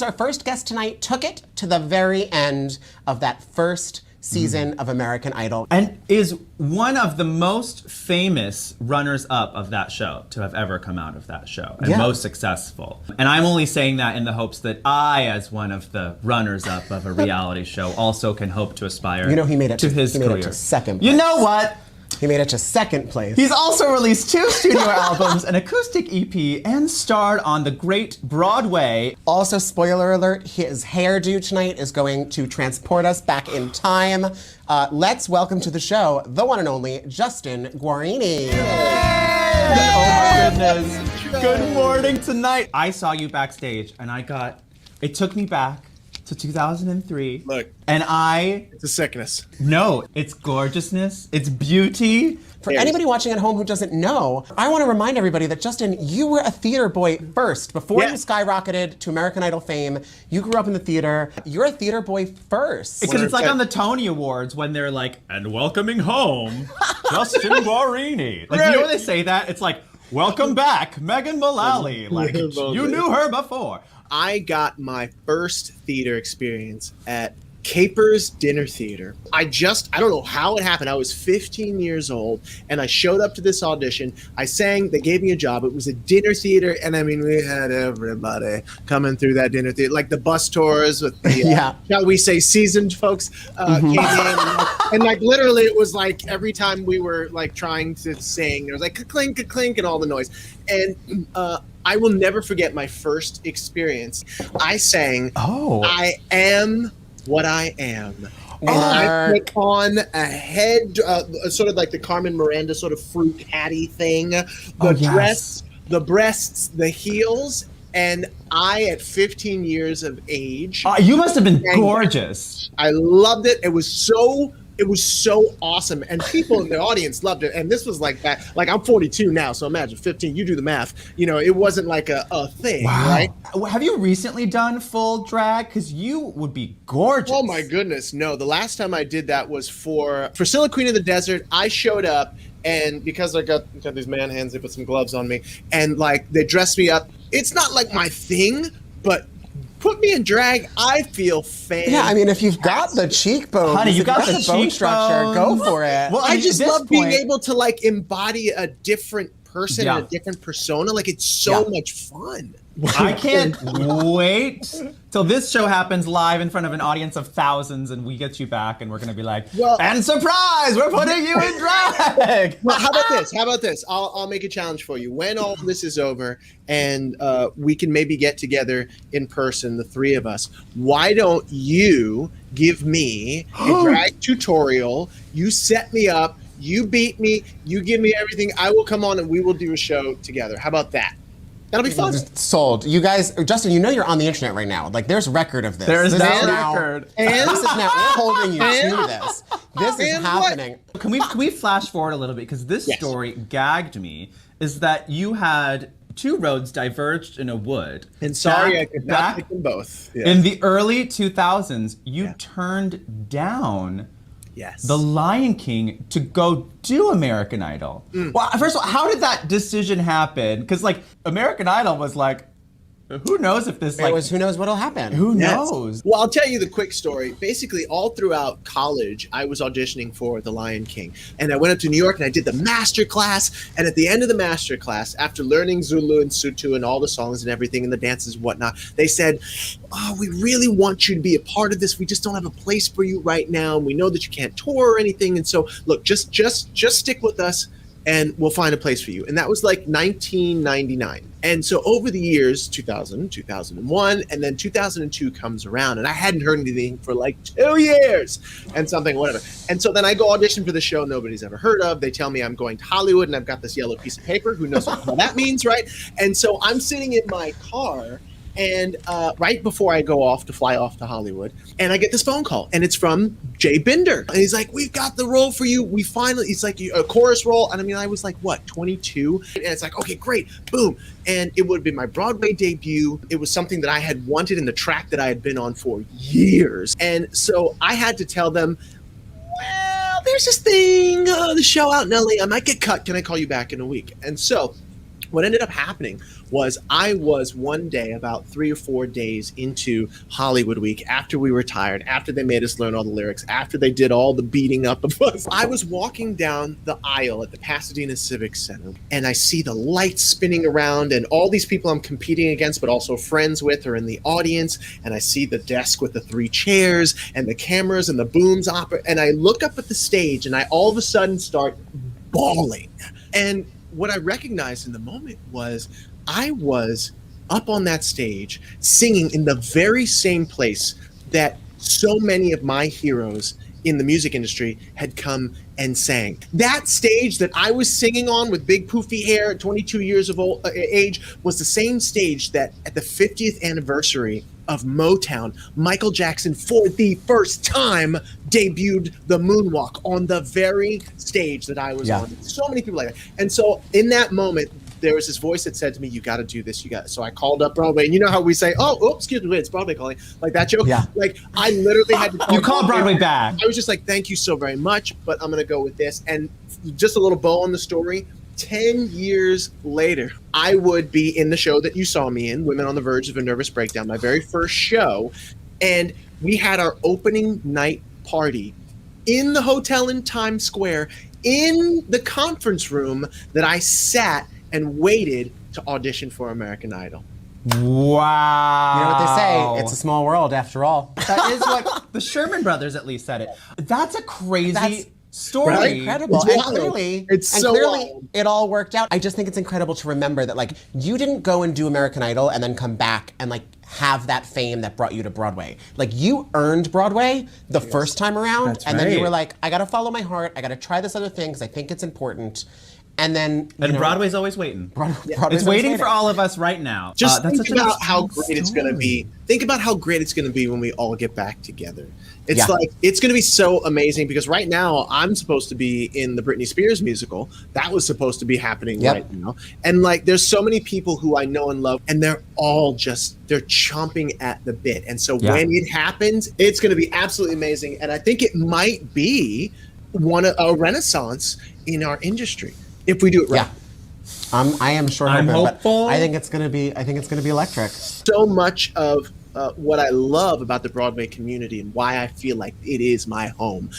Our first guest tonight took it to the very end of that first season of American Idol. And is one of the most famous runners-up of that show to have ever come out of that show, and most successful. And I'm only saying that in the hopes that I, as one of the runners-up of a reality show, also can hope to aspire he made it to his career. Made it to second place. You know what? He made it to second place. He's also released 2 studio albums, an acoustic EP, and starred on the great Broadway. Also, spoiler alert, his hairdo tonight is going to transport us back in time. Let's welcome to the show the one and only Justin Guarini. Oh my goodness. Good morning tonight. I saw you backstage and it took me back to 2003. Look. And it's a sickness. No, it's gorgeousness, it's beauty. For anybody watching at home who doesn't know, I want to remind everybody that, Justin, you were a theater boy first. Before you skyrocketed to American Idol fame, you grew up in the theater. You're a theater boy first. Because it's like on the Tony Awards when they're like, and welcoming home, Justin Guarini. Like, you know when they say that? It's like, welcome back, Megan Mullally. Like, you knew her before. I got my first theater experience at Capers Dinner Theater. I don't know how it happened. I was 15 years old and I showed up to this audition. I sang, they gave me a job. It was a dinner theater, and I mean, we had everybody coming through that dinner theater, like the bus tours with the, shall we say, seasoned folks came in. And like literally it was like every time we were like trying to sing, there was like clink, clink, and all the noise. And I will never forget my first experience. I sang, I Am What I Am. And I put on a head, sort of like the Carmen Miranda sort of fruit hattie thing, the dress, the breasts, the heels, and I, at 15 years of age. You must have been gorgeous. I loved it. It was so awesome, and people in the audience loved it. And this was like that. Like, I'm 42 now, so imagine 15. You do the math. You know, it wasn't like a thing, right? Have you recently done full drag? Because you would be gorgeous. Oh my goodness, no. The last time I did that was for Priscilla, Queen of the Desert. I showed up, and because I got these man hands, they put some gloves on me, and like they dressed me up. It's not like my thing, but put me in drag, I feel fantastic. Yeah, I mean, if you've got the cheekbones, honey, you got the bone structure, go for it. Well, I just love being able to like embody a different person and a different persona. Like, it's so much fun. I can't wait till this show happens live in front of an audience of thousands, and we get you back, and we're gonna be like, and surprise, we're putting you in drag. Well, how about this? I'll make a challenge for you. When all this is over and we can maybe get together in person, the three of us, why don't you give me a drag tutorial? You set me up, you beat me, you give me everything. I will come on and we will do a show together. How about that? That'll be fun. Sold. You guys, Justin, you know you're on the internet right now. Like, there's record of this. There's now record. And this is now, we're holding you to this. This is happening. Can we flash forward a little bit? Because this story gagged me, is that you had 2 roads diverged in a wood. And sorry, I could not pick them both. Yeah. In the early 2000s, you turned down The Lion King to go do American Idol. Well, first of all, how did that decision happen? Because like American Idol was like, who knows if this who knows what'll happen? Who knows? Well, I'll tell you the quick story. Basically, all throughout college, I was auditioning for The Lion King. And I went up to New York and I did the master class. And at the end of the master class, after learning Zulu and Sutu and all the songs and everything and the dances and whatnot, they said, oh, we really want you to be a part of this. We just don't have a place for you right now. And we know that you can't tour or anything. And so, look, just stick with us and we'll find a place for you. And that was like 1999. And so over the years, 2000, 2001, and then 2002 comes around, and I hadn't heard anything for like 2 years and something, whatever. And so then I go audition for the show nobody's ever heard of. They tell me I'm going to Hollywood, and I've got this yellow piece of paper. Who knows what that means, right? And so I'm sitting in my car, and right before I go off to fly off to Hollywood, and I get this phone call, and it's from Jay Binder. And he's like, we've got the role for you. He's like, a chorus role. And I mean, I was like, what, 22? And it's like, okay, great, boom. And it would have been my Broadway debut. It was something that I had wanted in the track that I had been on for years. And so I had to tell them, well, there's this thing, the show out in LA. I might get cut. Can I call you back in a week? And so What ended up happening was I was one day, about 3 or 4 days into Hollywood Week, after we retired, after they made us learn all the lyrics, after they did all the beating up of us, I was walking down the aisle at the Pasadena Civic Center, and I see the lights spinning around, and all these people I'm competing against but also friends with are in the audience, and I see the desk with the 3 chairs and the cameras and the booms and I look up at the stage, and I all of a sudden start bawling. And what I recognized in the moment was I was up on that stage singing in the very same place that so many of my heroes in the music industry had come and sang. That stage that I was singing on with big poofy hair at 22 years of age was the same stage that at the 50th anniversary of Motown, Michael Jackson, for the first time, debuted the moonwalk on the very stage that I was on. So many people like that. And so in that moment, there was this voice that said to me, "You got to do this. You got." So I called up Broadway, and you know how we say, "Oh, excuse me, it's Broadway calling," like that joke. Yeah. Like I literally had to. Call you called Broadway back. I was just like, "Thank you so very much, but I'm going to go with this." And just a little bow on the story. 10 years later, I would be in the show that you saw me in, Women on the Verge of a Nervous Breakdown, my very first show, and we had our opening night party in the hotel in Times Square, in the conference room that I sat and waited to audition for American Idol. Wow. You know what they say, it's a small world after all. That is what the Sherman Brothers at least said it. That's a crazy story. Right? Incredible. It's And wild. clearly, Wild. it all worked out. I just think it's incredible to remember that, like, you didn't go and do American Idol and then come back and, like, have that fame that brought you to Broadway. Like, you earned Broadway the first time around, That's and then you right. were like, I gotta follow my heart, I gotta try this other thing because I think it's important. And then, Broadway's always waiting. Broadway's It's waiting for all of us right now. Just that's think such about a how great it's going to be. Think about how great it's going to be when we all get back together. It's Yeah. like, it's going to be so amazing because right now I'm supposed to be in the Britney Spears musical. That was supposed to be happening right now. And like, there's so many people who I know and love, and they're all they're chomping at the bit. And so when it happens, it's going to be absolutely amazing. And I think it might be a renaissance in our industry if we do it right. Yeah. I am sure I'm hopeful. but I think it's gonna be electric. So much of what I love about the Broadway community and why I feel like it is my home.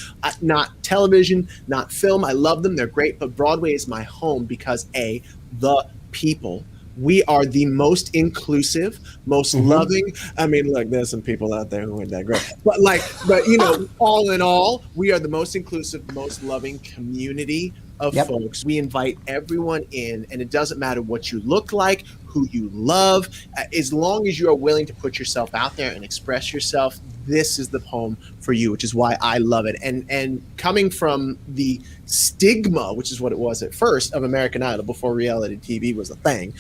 Not television, not film. I love them. They're great. But Broadway is my home because the people. We are the most inclusive, most loving. I mean, look, there's some people out there who aren't that great. But you know, all in all, we are the most inclusive, most loving community of folks. We invite everyone in, and it doesn't matter what you look like, who you love, as long as you are willing to put yourself out there and express yourself. This is the home for you, which is why I love it. And coming from the stigma, which is what it was at first, of American Idol before reality TV was a thing,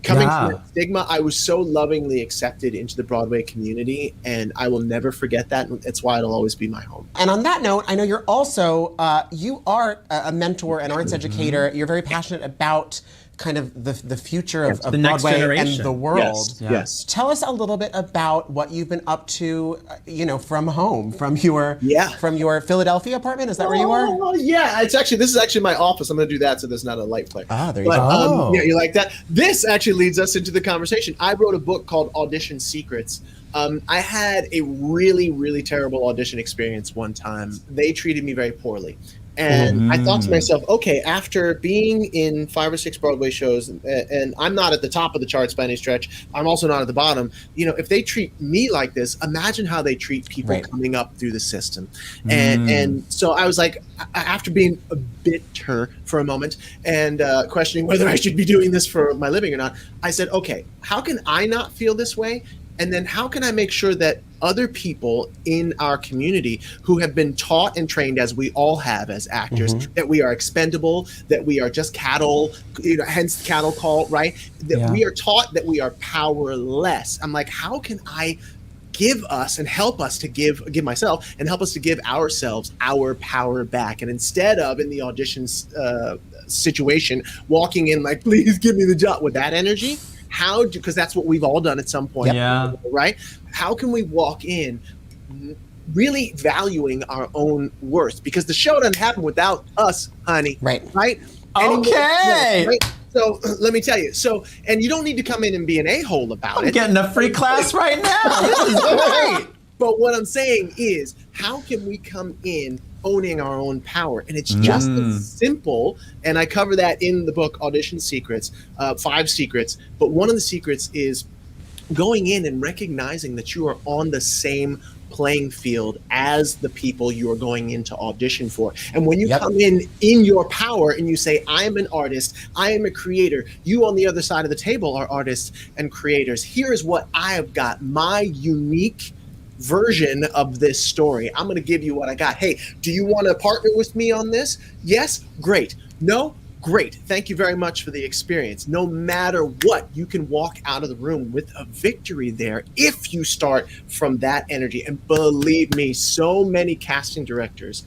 coming from that stigma, I was so lovingly accepted into the Broadway community, and I will never forget that. And that's why it'll always be my home. And on that note, I know you're also, you are a mentor, an arts educator. You're very passionate about kind of the future of the next Broadway generation. and the world. Yes. Tell us a little bit about what you've been up to, from home, from your Philadelphia apartment. Is that where you are? Oh, yeah. This is actually my office. I'm going to do that so there's not a light flare. Ah, there you go. Yeah, you like that? This actually leads us into the conversation. I wrote a book called Audition Secrets. I had a really, really terrible audition experience one time. They treated me very poorly. And I thought to myself, okay, after being in 5 or 6 Broadway shows, and I'm not at the top of the charts by any stretch, I'm also not at the bottom. If they treat me like this, imagine how they treat people coming up through the system. And so I was like, after being a bitter for a moment and questioning whether I should be doing this for my living or not, I said, okay, how can I not feel this way? And then how can I make sure that other people in our community who have been taught and trained, as we all have as actors, that we are expendable, that we are just cattle, hence the cattle call, right? That we are taught that we are powerless. I'm like, how can I give us and help us to give myself and help us to give ourselves our power back? And instead of in the auditions situation, walking in like, please give me the job with that energy, because that's what we've all done at some point, right? How can we walk in really valuing our own worth? Because the show doesn't happen without us, honey. Right. Right? Okay. Right? So let me tell you. So, and you don't need to come in and be an a-hole about I'm it. getting a free class right now. This is great. But what I'm saying is, how can we come in owning our own power? And it's just as simple. And I cover that in the book, Audition Secrets, 5 secrets. But one of the secrets is going in and recognizing that you are on the same playing field as the people you are going in to audition for. And when you come in your power and you say, I am an artist, I am a creator, you on the other side of the table are artists and creators. Here is what I have got, my unique version of this story. I'm going to give you what I got. Hey, do you want to partner with me on this? Yes? Great. No? Great. Thank you very much for the experience. No matter what, you can walk out of the room with a victory there if you start from that energy. And believe me, so many casting directors,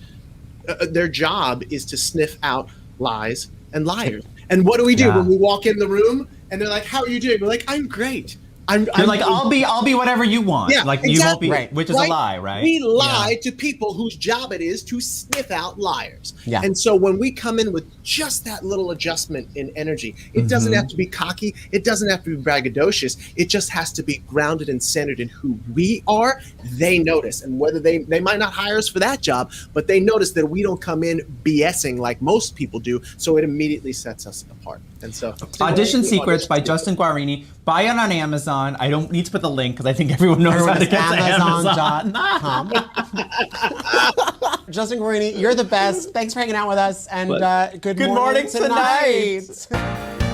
their job is to sniff out lies and liars. And what do we do when we walk in the room and they're like, how are you doing? We're like, I'm great. You're like, I'll be whatever you want. Yeah, like exactly. You won't be, which is a lie, right? We lie to people whose job it is to sniff out liars. Yeah. And so when we come in with just that little adjustment in energy, it doesn't have to be cocky. It doesn't have to be braggadocious. It just has to be grounded and centered in who we are. They notice. And whether they might not hire us for that job, but they notice that we don't come in BSing like most people do. So it immediately sets us apart. And so Audition Secrets by Justin Guarini. Buy it on Amazon. I don't need to put the link because I think everyone knows how to get to Amazon. Amazon.com. Justin Guarini, you're the best. Thanks for hanging out with us, and good morning tonight.